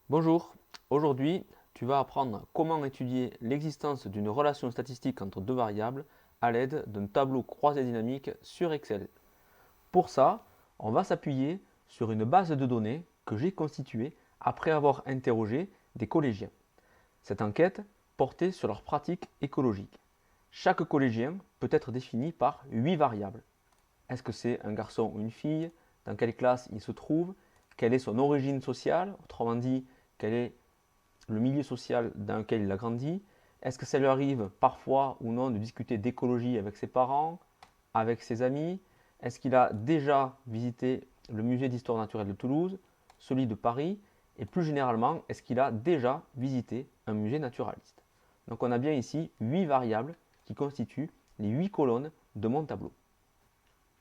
Bonjour, aujourd'hui tu vas apprendre comment étudier l'existence d'une relation statistique entre deux variables à l'aide d'un tableau croisé dynamique sur Excel. Pour ça, on va s'appuyer sur une base de données que j'ai constituée après avoir interrogé des collégiens. Cette enquête portait sur leurs pratiques écologiques. Chaque collégien peut être défini par 8 variables. Est-ce que c'est un garçon ou une fille? Dans quelle classe il se trouve? Quelle est son origine sociale? Autrement dit, quel est le milieu social dans lequel il a grandi? Est-ce que ça lui arrive parfois ou non de discuter d'écologie avec ses parents, avec ses amis? Est-ce qu'il a déjà visité le musée d'histoire naturelle de Toulouse, celui de Paris? Et plus généralement, est-ce qu'il a déjà visité un musée naturaliste? Donc on a bien ici 8 variables qui constituent les 8 colonnes de mon tableau.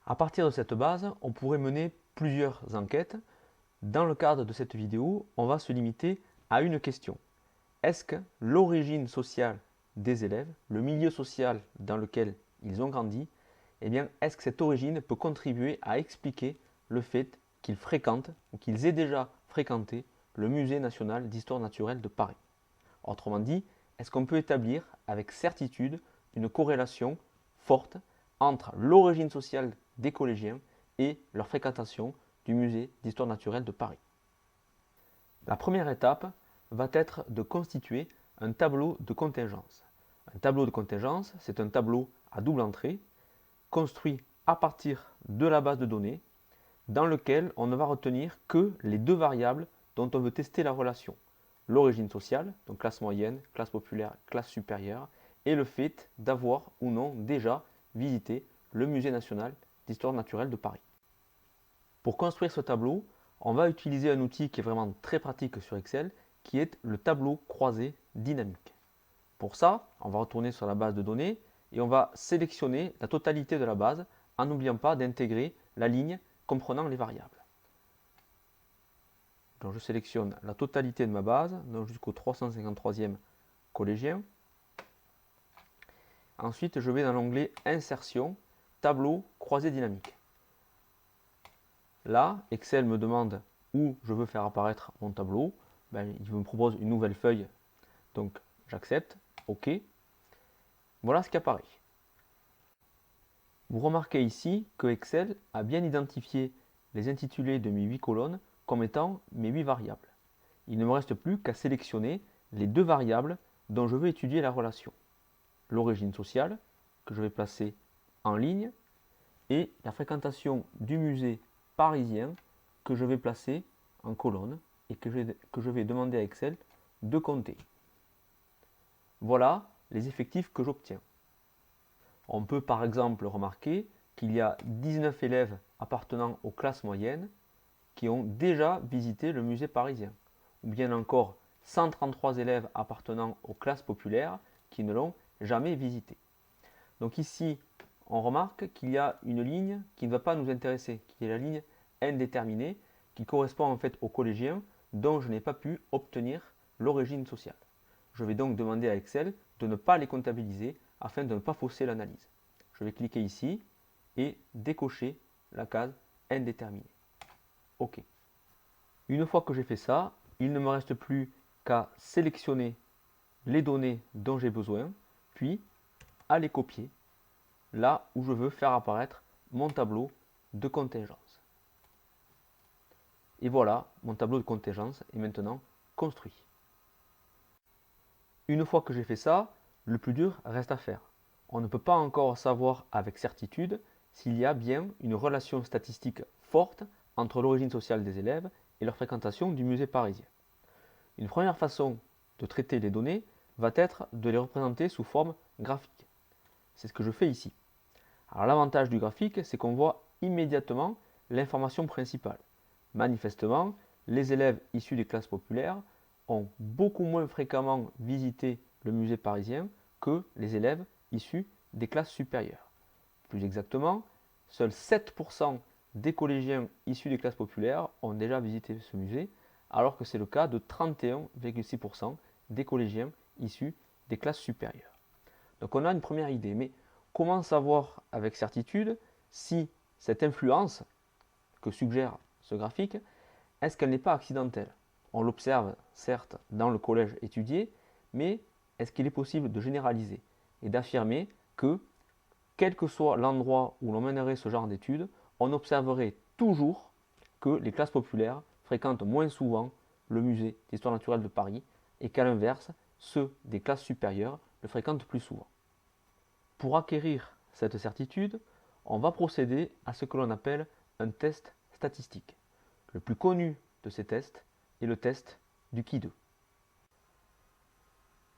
À partir de cette base, on pourrait mener plusieurs enquêtes. Dans le cadre de cette vidéo, on va se limiter à une question. Est-ce que l'origine sociale des élèves, le milieu social dans lequel ils ont grandi, eh bien, est-ce que cette origine peut contribuer à expliquer le fait qu'ils fréquentent ou qu'ils aient déjà fréquenté le Musée national d'histoire naturelle de Paris? Autrement dit, est-ce qu'on peut établir avec certitude une corrélation forte entre l'origine sociale des collégiens et leur fréquentation du musée d'histoire naturelle de Paris? La première étape va être de constituer un tableau de contingence. Un tableau de contingence, c'est un tableau à double entrée construit à partir de la base de données dans lequel on ne va retenir que les deux variables dont on veut tester la relation. L'origine sociale, donc classe moyenne, classe populaire, classe supérieure, et le fait d'avoir ou non déjà visité le Musée national d'histoire naturelle de Paris. Pour construire ce tableau, on va utiliser un outil qui est vraiment très pratique sur Excel, qui est le tableau croisé dynamique. Pour ça, on va retourner sur la base de données et on va sélectionner la totalité de la base en n'oubliant pas d'intégrer la ligne comprenant les variables. Donc je sélectionne la totalité de ma base, donc jusqu'au 353e collégien. Ensuite, je vais dans l'onglet Insertion, Tableau croisé dynamique. Là, Excel me demande où je veux faire apparaître mon tableau. Il me propose une nouvelle feuille, donc j'accepte, OK. Voilà ce qui apparaît. Vous remarquez ici que Excel a bien identifié les intitulés de mes 8 colonnes comme étant mes 8 variables. Il ne me reste plus qu'à sélectionner les deux variables dont je veux étudier la relation. L'origine sociale, que je vais placer en ligne, et la fréquentation du musée parisien, que je vais placer en colonne et que je vais demander à Excel de compter. Voilà les effectifs que j'obtiens. On peut par exemple remarquer qu'il y a 19 élèves appartenant aux classes moyennes qui ont déjà visité le musée parisien, ou bien encore 133 élèves appartenant aux classes populaires qui ne l'ont jamais visité. Donc ici, on remarque qu'il y a une ligne qui ne va pas nous intéresser, qui est la ligne indéterminée, qui correspond en fait aux collégiens dont je n'ai pas pu obtenir l'origine sociale. Je vais donc demander à Excel de ne pas les comptabiliser afin de ne pas fausser l'analyse. Je vais cliquer ici et décocher la case indéterminée. OK. Une fois que j'ai fait ça, il ne me reste plus qu'à sélectionner les données dont j'ai besoin, puis à les copier là où je veux faire apparaître mon tableau de contingence. Et voilà, mon tableau de contingence est maintenant construit. Une fois que j'ai fait ça, le plus dur reste à faire. On ne peut pas encore savoir avec certitude s'il y a bien une relation statistique forte entre l'origine sociale des élèves et leur fréquentation du musée parisien. Une première façon de traiter les données va être de les représenter sous forme graphique. C'est ce que je fais ici. Alors l'avantage du graphique, c'est qu'on voit immédiatement l'information principale. Manifestement, les élèves issus des classes populaires ont beaucoup moins fréquemment visité le musée parisien que les élèves issus des classes supérieures. Plus exactement, seuls 7% des collégiens issus des classes populaires ont déjà visité ce musée, alors que c'est le cas de 31,6% des collégiens issus des classes supérieures. Donc on a une première idée, mais comment savoir avec certitude si cette influence que suggère ce graphique, est-ce qu'elle n'est pas accidentelle? On l'observe certes dans le collège étudié, mais est-ce qu'il est possible de généraliser et d'affirmer que, quel que soit l'endroit où l'on mènerait ce genre d'études, on observerait toujours que les classes populaires fréquentent moins souvent le musée d'histoire naturelle de Paris et qu'à l'inverse, ceux des classes supérieures le fréquentent plus souvent. Pour acquérir cette certitude, on va procéder à ce que l'on appelle un test statistique. Le plus connu de ces tests est le test du Qui-2.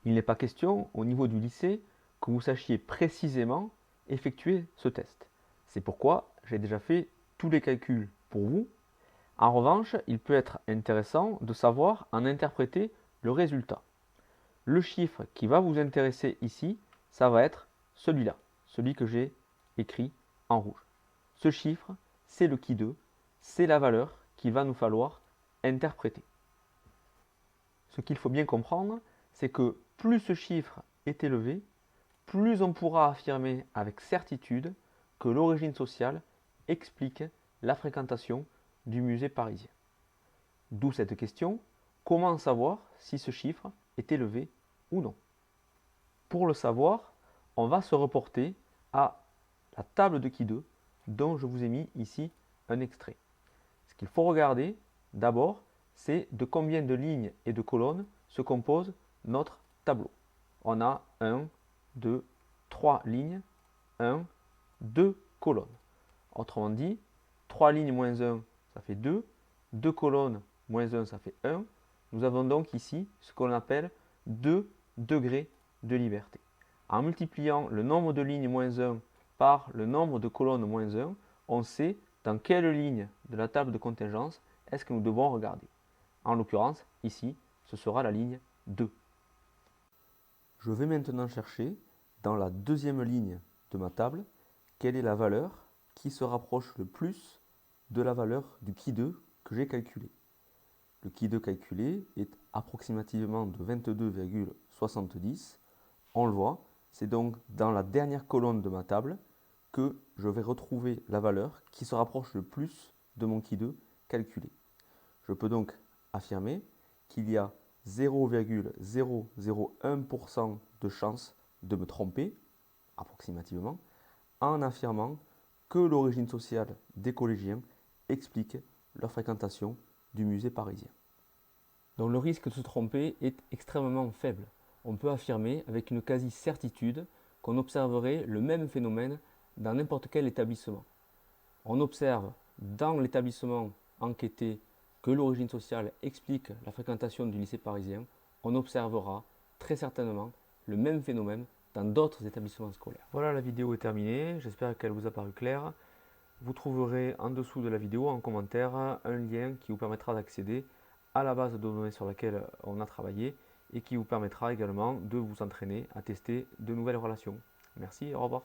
Il n'est pas question, au niveau du lycée, que vous sachiez précisément effectuer ce test. C'est pourquoi j'ai déjà fait tous les calculs pour vous. En revanche, il peut être intéressant de savoir en interpréter le résultat. Le chiffre qui va vous intéresser ici, ça va être celui-là, celui que j'ai écrit en rouge. Ce chiffre, c'est le Qui-2, c'est la valeur qu'il va nous falloir interpréter. Ce qu'il faut bien comprendre, c'est que plus ce chiffre est élevé, plus on pourra affirmer avec certitude que l'origine sociale explique la fréquentation du musée parisien. D'où cette question, comment savoir si ce chiffre est élevé ou non? Pour le savoir, on va se reporter à la table de Qui-2 dont je vous ai mis ici un extrait. Ce qu'il faut regarder d'abord, c'est de combien de lignes et de colonnes se compose notre tableau. On a 1, 2, 3 lignes, 1, 2 colonnes. Autrement dit, 3 lignes moins 1, ça fait 2, 2 colonnes moins 1, ça fait 1. Nous avons donc ici ce qu'on appelle 2 degrés de liberté. En multipliant le nombre de lignes moins 1 par le nombre de colonnes moins 1, on sait dans quelle ligne de la table de contingence est-ce que nous devons regarder. En l'occurrence, ici, ce sera la ligne 2. Je vais maintenant chercher, dans la deuxième ligne de ma table, quelle est la valeur qui se rapproche le plus de la valeur du Qui-2 que j'ai calculé. Le Qui-2 calculé est approximativement de 22,70. On le voit, c'est donc dans la dernière colonne de ma table que je vais retrouver la valeur qui se rapproche le plus de mon Qui-2 calculé. Je peux donc affirmer qu'il y a 0,001% de chance de me tromper, approximativement, en affirmant que l'origine sociale des collégiens explique leur fréquentation du musée parisien. Donc le risque de se tromper est extrêmement faible. On peut affirmer avec une quasi-certitude qu'on observerait le même phénomène dans n'importe quel établissement. On observe dans l'établissement enquêté que l'origine sociale explique la fréquentation du lycée parisien, on observera très certainement le même phénomène dans d'autres établissements scolaires. Voilà, la vidéo est terminée, j'espère qu'elle vous a paru claire. Vous trouverez en dessous de la vidéo, en commentaire, un lien qui vous permettra d'accéder à la base de données sur laquelle on a travaillé et qui vous permettra également de vous entraîner à tester de nouvelles relations. Merci, au revoir.